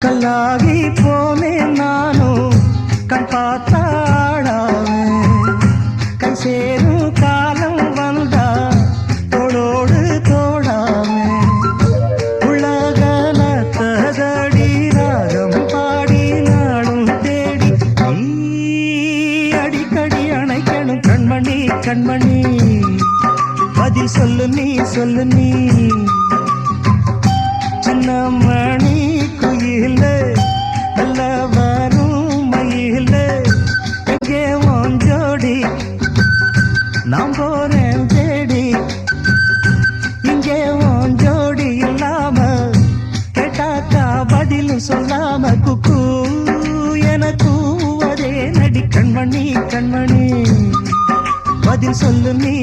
கல்லாகி போனே நானும் கண் பார்த்தாடாவே கை சேரும் காலம் வந்தா தோளோடு தோடாமே உலகலத்ததடி ராகம் பாடி நாடும் தேடி நீ அடிக்கடி அணைக்கணும் கண்மணி கண்மணி பதில் சொல்லு நீ சின்ன மணி குயில நல்ல வரும் மயில எங்கே உன் ஜோடி நான் போறேன் தேடி இங்கே உன் ஜோடி இல்லாம கேட்டாக்கா பதிலும் சொல்லாம குக்கு என கூவதே நடி கண்மணி கண்மணி பதில் சொல்லு நீ